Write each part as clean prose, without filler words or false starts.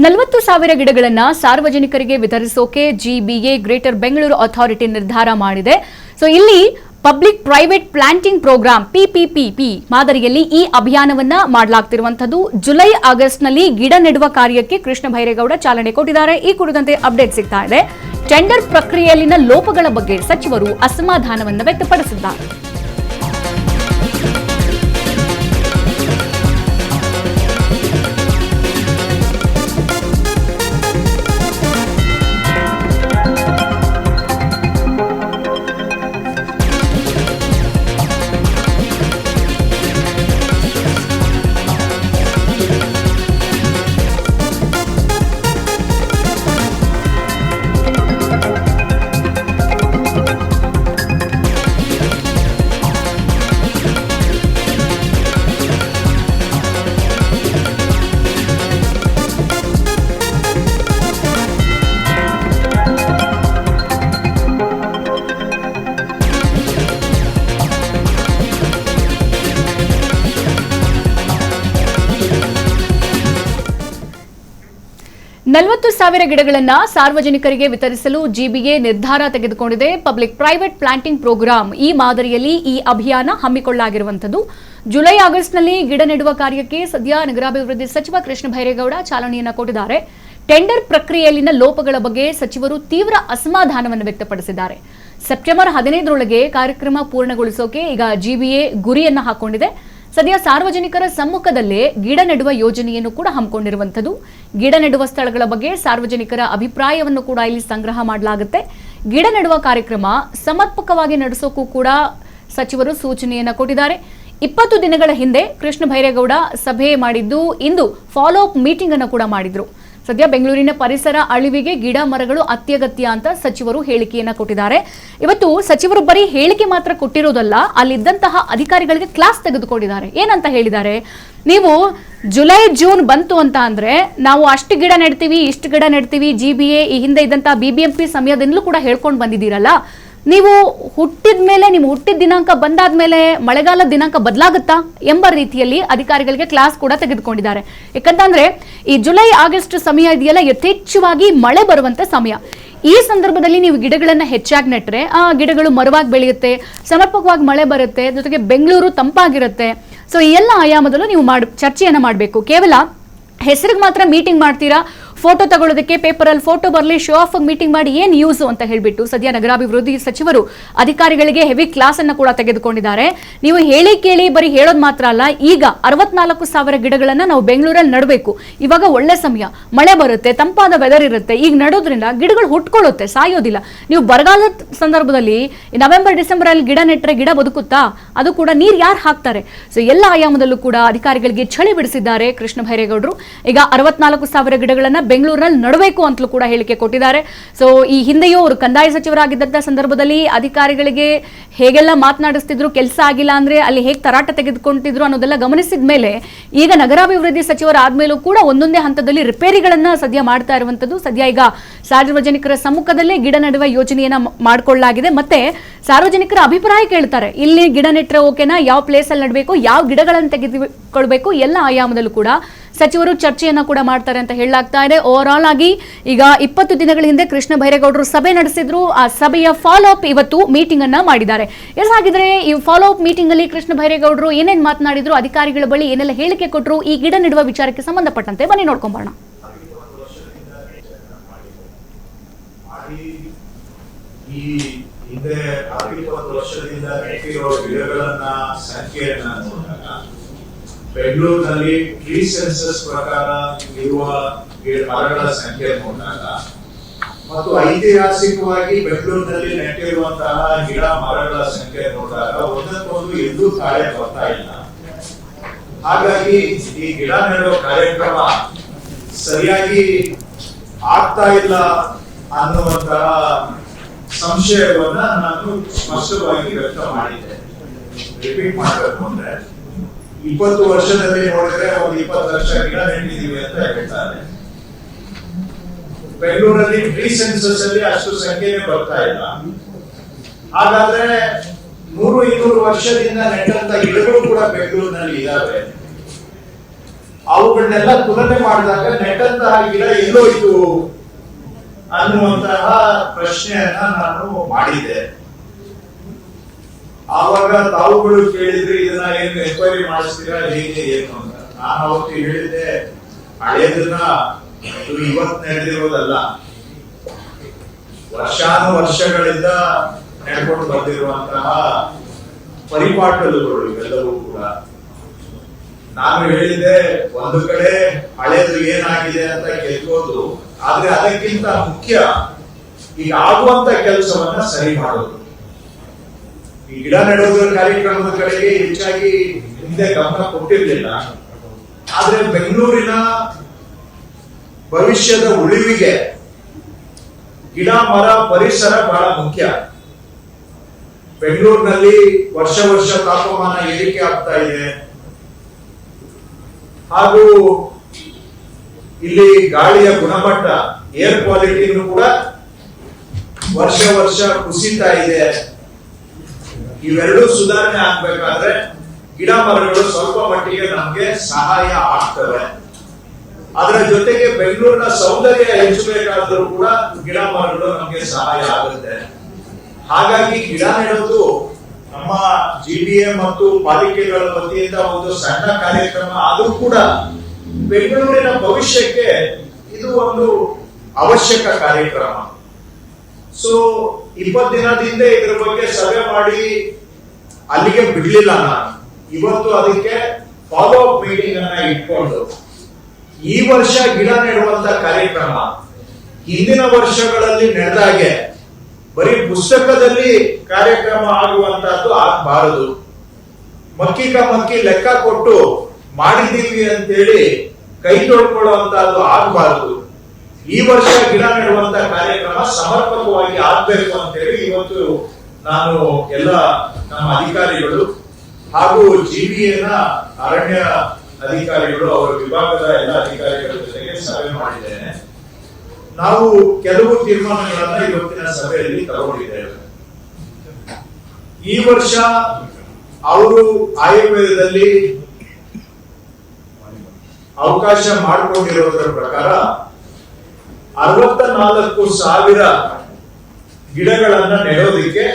40,000 ಗಿಡಗಳನ್ನು ಸಾರ್ವಜನಿಕರಿಗೆ ವಿತರಿಸೋಕೆ ಜಿಬಿಎ ಗ್ರೇಟರ್ ಬೆಂಗಳೂರು ಅಥಾರಿಟಿ ನಿರ್ಧಾರ ಮಾಡಿದೆ. ಸೊ ಇಲ್ಲಿ public private planting programme PPP ಮಾದರಿಯಲ್ಲಿ ಈ ಅಭಿಯಾನವನ್ನ ಮಾಡಲಾಗ್ತಿರುವಂತದ್ದು. ಜುಲೈ ಆಗಸ್ಟ್ ನಲ್ಲಿ ಗಿಡ ನೆಡುವ ಕಾರ್ಯಕ್ಕೆ ಕೃಷ್ಣ ಭೈರೇಗೌಡ ಚಾಲನೆ ಕೊಟ್ಟಿದ್ದಾರೆ. ಈ ಕುರಿತಂತೆ ಅಪ್ಡೇಟ್ ಸಿಗ್ತಾ ಇದೆ. ಟೆಂಡರ್ ಪ್ರಕ್ರಿಯೆಯಲ್ಲಿನ ಲೋಪಗಳ ಬಗ್ಗೆ ಸಚಿವರು ಅಸಮಾಧಾನವನ್ನು ವ್ಯಕ್ತಪಡಿಸಿದ್ದಾರೆ. ನಲವತ್ತು ಸಾವಿರ ಗಿಡಗಳನ್ನು ಸಾರ್ವಜನಿಕರಿಗೆ ವಿತರಿಸಲು ಜಿಬಿಎ ನಿರ್ಧಾರ ತೆಗೆದುಕೊಂಡಿದೆ. ಪಬ್ಲಿಕ್ ಪ್ರೈವೇಟ್ ಪ್ಲಾಂಟಿಂಗ್ ಪ್ರೋಗ್ರಾಂ ಈ ಮಾದರಿಯಲ್ಲಿ ಈ ಅಭಿಯಾನ ಹಮ್ಮಿಕೊಳ್ಳಲಾಗಿರುವಂತದ್ದು. ಜುಲೈ ಆಗಸ್ಟ್ನಲ್ಲಿ ಗಿಡ ನೆಡುವ ಕಾರ್ಯಕ್ಕೆ ಸದ್ಯ ನಗರಾಭಿವೃದ್ಧಿ ಸಚಿವ ಕೃಷ್ಣ ಭೈರೇಗೌಡ ಚಾಲನೆಯನ್ನು ಕೊಟ್ಟಿದ್ದಾರೆ. ಟೆಂಡರ್ ಪ್ರಕ್ರಿಯೆಯಲ್ಲಿನ ಲೋಪಗಳ ಬಗ್ಗೆ ಸಚಿವರು ತೀವ್ರ ಅಸಮಾಧಾನವನ್ನು ವ್ಯಕ್ತಪಡಿಸಿದ್ದಾರೆ. ಸೆಪ್ಟೆಂಬರ್ 15ರೊಳಗೆ ಕಾರ್ಯಕ್ರಮ ಪೂರ್ಣಗೊಳಿಸೋಕೆ ಈಗ ಜಿಬಿಎ ಗುರಿಯನ್ನ ಹಾಕೊಂಡಿದೆ. ಸದ್ಯ ಸಾರ್ವಜನಿಕರ ಸಮ್ಮುಖದಲ್ಲೇ ಗಿಡ ನೆಡುವ ಯೋಜನೆಯನ್ನು ಕೂಡ ಹಮ್ಮಿಕೊಂಡಿರುವಂತದ್ದು. ಗಿಡ ನೆಡುವ ಸ್ಥಳಗಳ ಬಗ್ಗೆ ಸಾರ್ವಜನಿಕರ ಅಭಿಪ್ರಾಯವನ್ನು ಕೂಡ ಇಲ್ಲಿ ಸಂಗ್ರಹ ಮಾಡಲಾಗುತ್ತೆ. ಗಿಡ ನೆಡುವ ಕಾರ್ಯಕ್ರಮ ಸಮರ್ಪಕವಾಗಿ ನಡೆಸೋಕ್ಕೂ ಕೂಡ ಸಚಿವರು ಸೂಚನೆಯನ್ನ ಕೊಟ್ಟಿದ್ದಾರೆ. 20 ದಿನಗಳ ಹಿಂದೆ ಕೃಷ್ಣ ಭೈರೇಗೌಡ ಸಭೆ ಮಾಡಿದ್ದು, ಇಂದು ಫಾಲೋ ಅಪ್ ಮೀಟಿಂಗ್ ಅನ್ನು ಕೂಡ ಮಾಡಿದ್ರು. ಸದ್ಯ ಬೆಂಗಳೂರಿನ ಪರಿಸರ ಅಳಿವಿಗೆ ಗಿಡ ಮರಗಳು ಅತ್ಯಗತ್ಯ ಅಂತ ಸಚಿವರು ಹೇಳಿಕೆಯನ್ನ ಕೊಟ್ಟಿದ್ದಾರೆ. ಇವತ್ತು ಸಚಿವರು ಬರೀ ಹೇಳಿಕೆ ಮಾತ್ರ ಕೊಟ್ಟಿರೋದಲ್ಲ, ಅಲ್ಲಿದ್ದಂತಹ ಅಧಿಕಾರಿಗಳಿಗೆ ಕ್ಲಾಸ್ ತೆಗೆದುಕೊಂಡಿದ್ದಾರೆ. ಏನಂತ ಹೇಳಿದ್ದಾರೆ, ನೀವು ಜುಲೈ ಜೂನ್ ಬಂತು ಅಂತ ಅಂದ್ರೆ ನಾವು ಅಷ್ಟು ಗಿಡ ನೆಡ್ತೀವಿ, ಇಷ್ಟು ಗಿಡ ನೆಡ್ತೀವಿ, ಜಿಬಿಎ ಈ ಹಿಂದೆ ಇದ್ದಂತಹ BBMP ಸಮಯದಿಂದಲೂ ಕೂಡ ಹೇಳ್ಕೊಂಡು ಬಂದಿದ್ದೀರಲ್ಲ, ನೀವು ಹುಟ್ಟಿದ ಮೇಲೆ ನಿಮ್ಮ ಹುಟ್ಟಿದ ದಿನಾಂಕ ಬಂದಾದ್ಮೇಲೆ ಮಳೆಗಾಲ ದಿನಾಂಕ ಬದಲಾಗುತ್ತಾ ಎಂಬ ರೀತಿಯಲ್ಲಿ ಅಧಿಕಾರಿಗಳಿಗೆ ಕ್ಲಾಸ್ ಕೂಡ ತೆಗೆದುಕೊಂಡಿದ್ದಾರೆ. ಯಾಕಂತಂದ್ರೆ ಈ ಜುಲೈ ಆಗಸ್ಟ್ ಸಮಯ ಇದೆಯಲ್ಲ, ಯಥೇಚ್ಛವಾಗಿ ಮಳೆ ಬರುವಂತ ಸಮಯ. ಈ ಸಂದರ್ಭದಲ್ಲಿ ನೀವು ಗಿಡಗಳನ್ನ ಹೆಚ್ಚಾಗಿ ನೆಟ್ರೆ ಆ ಗಿಡಗಳು ಮರವಾಗಿ ಬೆಳೆಯುತ್ತೆ, ಸಮರ್ಪಕವಾಗಿ ಮಳೆ ಬರುತ್ತೆ, ಜೊತೆಗೆ ಬೆಂಗಳೂರು ತಂಪಾಗಿರುತ್ತೆ. ಸೊ ಈ ಎಲ್ಲ ಆಯಾಮದಲ್ಲೂ ನೀವು ಚರ್ಚೆಯನ್ನ ಮಾಡಬೇಕು. ಕೇವಲ ಹೆಸರಿಗೆ ಮಾತ್ರ ಮೀಟಿಂಗ್ ಮಾಡ್ತೀರಾ, ಫೋಟೋ ತಗೊಳ್ಳೋದಕ್ಕೆ ಪೇಪರಲ್ಲಿ ಫೋಟೋ ಬರಲಿ, ಶೋ ಆಫ್ ಮೀಟಿಂಗ್ ಮಾಡಿ ಏನ್ ಯೂಸ್ ಅಂತ ಹೇಳ್ಬಿಟ್ಟು ಸದ್ಯ ನಗರಾಭಿವೃದ್ಧಿ ಸಚಿವರು ಅಧಿಕಾರಿಗಳಿಗೆ ಹೆವಿ ಕ್ಲಾಸ್ ಅನ್ನು ಕೂಡ ತೆಗೆದುಕೊಂಡಿದ್ದಾರೆ. ನೀವು ಹೇಳಿ ಕೇಳಿ ಬರೀ ಹೇಳೋದು ಮಾತ್ರ ಅಲ್ಲ, ಈಗ 64,000 ಗಿಡಗಳನ್ನ ನಾವು ಬೆಂಗಳೂರಲ್ಲಿ ನಡಬೇಕು. ಇವಾಗ ಒಳ್ಳೆ ಸಮಯ, ಮಳೆ ಬರುತ್ತೆ, ತಂಪಾದ ವೆದರ್ ಇರುತ್ತೆ. ಈಗ ನಡೋದ್ರಿಂದ ಗಿಡಗಳು ಹುಟ್ಕೊಳ್ಳುತ್ತೆ, ಸಾಯೋದಿಲ್ಲ. ನೀವು ಬರಗಾಲದ ಸಂದರ್ಭದಲ್ಲಿ ನವೆಂಬರ್ ಡಿಸೆಂಬರ್ ಅಲ್ಲಿ ಗಿಡ ನೆಟ್ಟರೆ ಗಿಡ ಬದುಕುತ್ತಾ? ಅದು ಕೂಡ ನೀರು ಯಾರು ಹಾಕ್ತಾರೆ? ಸೊ ಎಲ್ಲ ಆಯಾಮದಲ್ಲೂ ಕೂಡ ಅಧಿಕಾರಿಗಳಿಗೆ ಚಳಿ ಬಿಡಿಸಿದ್ದಾರೆ ಕೃಷ್ಣ ಭೈರೇಗೌಡರು. ಈಗ 64,000 ಗಿಡಗಳನ್ನ ಬೆಂಗಳೂರಿನಲ್ಲಿ ನಡಬೇಕು ಅಂತಲೂ ಕೂಡ ಹೇಳಿಕೆ ಕೊಟ್ಟಿದ್ದಾರೆ. ಸೊ ಈ ಹಿಂದೆಯೂ ಅವರು ಕಂದಾಯ ಸಚಿವರಾಗಿದ್ದಂತ ಸಂದರ್ಭದಲ್ಲಿ ಅಧಿಕಾರಿಗಳಿಗೆ ಹೇಗೆಲ್ಲ ಮಾತನಾಡಿಸ್ತಿದ್ರು, ಕೆಲಸ ಆಗಿಲ್ಲ ಅಂದ್ರೆ ಅಲ್ಲಿ ಹೇಗೆ ತರಾಟ ತೆಗೆದುಕೊಂಡಿದ್ರು ಅನ್ನೋದೆಲ್ಲ ಗಮನಿಸಿದ ಮೇಲೆ ಈಗ ನಗರಾಭಿವೃದ್ಧಿ ಸಚಿವರಾದ್ಮೇಲೂ ಕೂಡ ಒಂದೊಂದೇ ಹಂತದಲ್ಲಿ ರಿಪೇರಿಗಳನ್ನ ಸದ್ಯ ಮಾಡ್ತಾ ಇರುವಂತದ್ದು. ಸದ್ಯ ಈಗ ಸಾರ್ವಜನಿಕರ ಸಮ್ಮುಖದಲ್ಲೇ ಗಿಡ ನೆಡುವ ಯೋಜನೆಯನ್ನ ಮಾಡಿಕೊಳ್ಳಲಾಗಿದೆ. ಮತ್ತೆ ಸಾರ್ವಜನಿಕರ ಅಭಿಪ್ರಾಯ ಕೇಳ್ತಾರೆ. ಇಲ್ಲಿ ಗಿಡ ನೆಟ್ಟರೆ ಓಕೆನಾ, ಯಾವ ಪ್ಲೇಸ್ ಅಲ್ಲಿ ನಡಬೇಕು, ಯಾವ ಗಿಡಗಳನ್ನು ತೆಗೆದುಕೊಳ್ಬೇಕು, ಎಲ್ಲ ಆಯಾಮದಲ್ಲೂ ಕೂಡ ಸಚಿವರು ಚರ್ಚೆಯನ್ನ ಕೂಡ ಮಾಡ್ತಾರೆ ಅಂತ ಹೇಳಲಾಗ್ತಾ ಇದೆ. ಓವರ್ ಆಲ್ ಆಗಿ ಈಗ 20 ದಿನಗಳ ಹಿಂದೆ ಕೃಷ್ಣ ಭೈರೇಗೌಡರು ಸಭೆ ನಡೆಸಿದ್ರು. ಆ ಸಭೆಯ ಫಾಲೋ ಅಪ್ ಇವತ್ತು ಮೀಟಿಂಗ್ ಅನ್ನ ಮಾಡಿದ್ದಾರೆ. ಹಾಗಿದ್ರೆ ಈ ಫಾಲೋ ಅಪ್ ಮೀಟಿಂಗ್ ಅಲ್ಲಿ ಕೃಷ್ಣ ಭೈರೇಗೌಡರು ಏನೇನ್ ಮಾತನಾಡಿದ್ರು, ಅಧಿಕಾರಿಗಳ ಬಳಿ ಏನೆಲ್ಲ ಹೇಳಿಕೆ ಕೊಟ್ಟರು, ಈ ಗಿಡ ನೆಡುವ ವಿಚಾರಕ್ಕೆ ಸಂಬಂಧಪಟ್ಟಂತೆ ಬನ್ನಿ ನೋಡ್ಕೊಂಬೋಣ. ಬೆಂಗಳೂರಿನಲ್ಲಿ ಟ್ರೀ ಸೆನ್ಸಸ್ ಪ್ರಕಾರ ಇರುವ ಮರಗಳ ಸಂಖ್ಯೆ ನೋಡಿದಾಗ ಮತ್ತು ಐತಿಹಾಸಿಕವಾಗಿ ಬೆಂಗಳೂರಿನಲ್ಲಿ ನೆಟ್ಟಿರುವಂತಹ ಗಿಡ ಮರಗಳ ಸಂಖ್ಯೆ ನೋಡಿದಾಗ ಒಂದಕ್ಕೊಂದು ಎಲ್ಲೂ ಕಾರ್ಯ ಬರ್ತಾ ಇಲ್ಲ. ಹಾಗಾಗಿ ಈ ಗಿಡ ನೆಡುವ ಕಾರ್ಯಕ್ರಮ ಸರಿಯಾಗಿ ಆಗ್ತಾ ಇಲ್ಲ ಅನ್ನುವಂತಹ ಸಂಶಯವನ್ನ ನಾನು ಸ್ಪಷ್ಟವಾಗಿ ವ್ಯಕ್ತ ಮಾಡಿದ್ದೆ. ರಿಪೀಟ್ ಮಾಡಬೇಕು ಅಂದ್ರೆ 20 ವರ್ಷದಲ್ಲಿ ನೋಡಿದ್ರೆ ಒಂದು 20 ಲಕ್ಷ ಗಿಡ ನೆಟ್ಟಿದೀವಿ ಅಂತ ಹೇಳ್ತಾರೆ. ಬೆಂಗಳೂರಲ್ಲಿ ಟ್ರೀ ಸೆನ್ಸಸ್ ಅಲ್ಲಿ ಅಷ್ಟು ಸಂಖ್ಯೆನೇ ಬರ್ತಾ ಇಲ್ಲ. ಹಾಗಾದ್ರೆ 100-200 ವರ್ಷದಿಂದ ನೆಟ್ಟಂತ ಗಿಡಗಳು ಕೂಡ ಬೆಂಗಳೂರಿನಲ್ಲಿ ಇದಾವೆ. ಆ ಅವುಗಳನ್ನೆಲ್ಲ ತುಲನೆ ಮಾಡಿದಾಗ ನೆಟ್ಟಂತಹ ಗಿಡ ಎಲ್ಲೋಯ್ತು ಅನ್ನುವಂತಹ ಪ್ರಶ್ನೆಯನ್ನ ನಾನು ಮಾಡಿದ್ದೆ. ಆವಾಗ ತಾವುಗಳು ಕೇಳಿದ್ರೆ ಇದನ್ನ ಏನು ಎನ್ಕ್ವೈರಿ ಮಾಡಿಸ್ತೀರಾ ಹೇಗೆ ಏನು ಅಂತ. ನಾನು ಅವತ್ತು ಹೇಳಿದ್ದೆ, ಹಳೇದನ್ನ ಇದು ಇವತ್ತು ನಡೆದಿರೋದಲ್ಲ, ವರ್ಷಾನುವರ್ಷಗಳಿಂದ ನಡ್ಕೊಂಡು ಬಂದಿರುವಂತಹ ಪರಿಪಾಟಲುಗಳು ಇವೆಲ್ಲವೂ ಕೂಡ. ನಾನು ಹೇಳಿದ್ದೆ, ಒಂದು ಕಡೆ ಹಳೇದು ಏನಾಗಿದೆ ಅಂತ ಗೆಲ್ಲೋದು, ಆದ್ರೆ ಅದಕ್ಕಿಂತ ಮುಖ್ಯ ಈಗ ಆಗುವಂತ ಕೆಲಸವನ್ನ ಸರಿ ಮಾಡೋದು. ಈ ಗಿಡ ನೆಡೋದ್ರ ಕಾರ್ಯಕ್ರಮದ ಕಡೆಗೆ ಹೆಚ್ಚಾಗಿ ಹಿಂದೆ ಗಮನ ಕೊಟ್ಟಿರ್ಲಿಲ್ಲ. ಆದ್ರೆ ಬೆಂಗಳೂರಿನ ಭವಿಷ್ಯದ ಉಳಿವಿಗೆ ಗಿಡ ಮರ ಪರಿಸರ ಬಹಳ ಮುಖ್ಯ. ಬೆಂಗಳೂರಿನಲ್ಲಿ ವರ್ಷ ವರ್ಷ ತಾಪಮಾನ ಏರಿಕೆ ಆಗ್ತಾ ಇದೆ, ಹಾಗೂ ಇಲ್ಲಿ ಗಾಳಿಯ ಗುಣಮಟ್ಟ ಏರ್ ಕ್ವಾಲಿಟಿನೂ ಕೂಡ ವರ್ಷ ವರ್ಷ ಕುಸಿತಾ ಇದೆ. ಇವೆರಡೂ ಸುಧಾರಣೆ ಆಗ್ಬೇಕಾದ್ರೆ ಗಿಡ ಮರಗಳು ಸ್ವಲ್ಪ ಮಟ್ಟಿಗೆ ನಮ್ಗೆ ಸಹಾಯ ಆಗ್ತವೆ. ಅದರ ಜೊತೆಗೆ ಬೆಂಗಳೂರಿನ ಸೌಂದರ್ಯ ಹೆಚ್ಚಬೇಕಾದ್ರೂ ಕೂಡ ಗಿಡ ಮರಗಳು ನಮ್ಗೆ ಸಹಾಯ ಆಗುತ್ತೆ. ಹಾಗಾಗಿ ಗಿಡ ನೆಡೋದು ನಮ್ಮ ಜಿಬಿಎ ಮತ್ತು ಪಾಲಿಕೆಗಳ ವತಿಯಿಂದ ಒಂದು ಸಣ್ಣ ಕಾರ್ಯಕ್ರಮ ಆದ್ರೂ ಕೂಡ ಬೆಂಗಳೂರಿನ ಭವಿಷ್ಯಕ್ಕೆ ಇದು ಒಂದು ಅವಶ್ಯಕ ಕಾರ್ಯಕ್ರಮ. ಸೊ 20 ದಿನದಿಂದ ಇದ್ರ ಬಗ್ಗೆ ಸಭೆ ಮಾಡಿ ಅಲ್ಲಿಗೆ ಬಿಡ್ಲಿಲ್ಲ ನಾನು. ಇವತ್ತು ಅದಕ್ಕೆ ಫಾಲೋ ಅಪ್ ಮೀಟಿಂಗ್ ಅನ್ನ ಇಟ್ಕೊಂಡು ಈ ವರ್ಷ ಗಿಡ ನೆಡುವಂತ ಕಾರ್ಯಕ್ರಮ ಹಿಂದಿನ ವರ್ಷಗಳಲ್ಲಿ ನಡೆದಾಗೆ ಬರೀ ಪುಸ್ತಕದಲ್ಲಿ ಕಾರ್ಯಕ್ರಮ ಆಗುವಂತಹದ್ದು ಆಗಬಾರದು. ಮಕ್ಕಿ ಲೆಕ್ಕ ಕೊಟ್ಟು ಮಾಡಿದೀವಿ ಅಂತೇಳಿ ಕೈ ತೊಳ್ಕೊಳ್ಳುವಂತಹದ್ದು ಆಗಬಾರದು. ಈ ವರ್ಷ ಗಿಡ ನೆಡುವಂತ ಕಾರ್ಯಕ್ರಮ ಸಮರ್ಪಕವಾಗಿ ಆಗ್ಬೇಕು ಅಂತೇಳಿ ಇವತ್ತು ನಾನು ಎಲ್ಲ ನಮ್ಮ ಅಧಿಕಾರಿಗಳು ಹಾಗೂ ಜಿಬಿಎನ ಅರಣ್ಯ ಅಧಿಕಾರಿಗಳು, ಅವರ ವಿಭಾಗದ ಎಲ್ಲ ಅಧಿಕಾರಿಗಳ ಜೊತೆಗೆ ಸಭೆ ಮಾಡಿದ್ದೇನೆ. ನಾವು ಕೆಲವು ತೀರ್ಮಾನಗಳನ್ನ ಇವತ್ತಿನ ಸಭೆಯಲ್ಲಿ ತಗೊಂಡಿದ್ದೇವೆ. ಈ ವರ್ಷ ಅವರು ಆಯುರ್ವೇದದಲ್ಲಿ ಅವಕಾಶ ಮಾಡಿಕೊಂಡಿರೋದ್ರ ಪ್ರಕಾರ 64,000 ಗಿಡಗಳನ್ನ ನೆಡೋದಿಕ್ಕೆ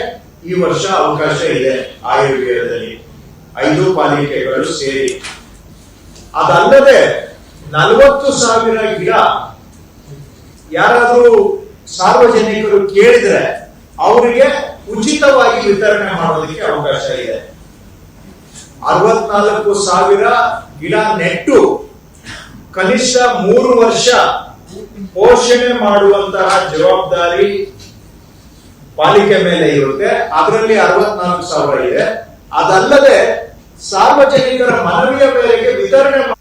ಈ ವರ್ಷ ಅವಕಾಶ ಇದೆ ಆಯುರ್ವೇದದಲ್ಲಿ, 5 ಪಾಲಿಕೆಗಳು ಸೇರಿ. ಅದಲ್ಲದೆ 40,000 ಗಿಡ ಯಾರಾದ್ರೂ ಸಾರ್ವಜನಿಕರು ಕೇಳಿದ್ರೆ ಅವರಿಗೆ ಉಚಿತವಾಗಿ ವಿತರಣೆ ಮಾಡೋದಕ್ಕೆ ಅವಕಾಶ ಇದೆ. 64,000 ಗಿಡ ನೆಟ್ಟು ಕನಿಷ್ಠ 3 ವರ್ಷ ಪೋಷಣೆ ಮಾಡುವಂತಹ ಜವಾಬ್ದಾರಿ ಪಾಲಿಕೆ ಮೇಲೆ ಇರುತ್ತೆ. ಅದರಲ್ಲಿ 64,000 ಇದೆ. ಅದಲ್ಲದೆ ಸಾರ್ವಜನಿಕರ ಮನವಿಯ ಮೇರೆಗೆ ವಿತರಣೆ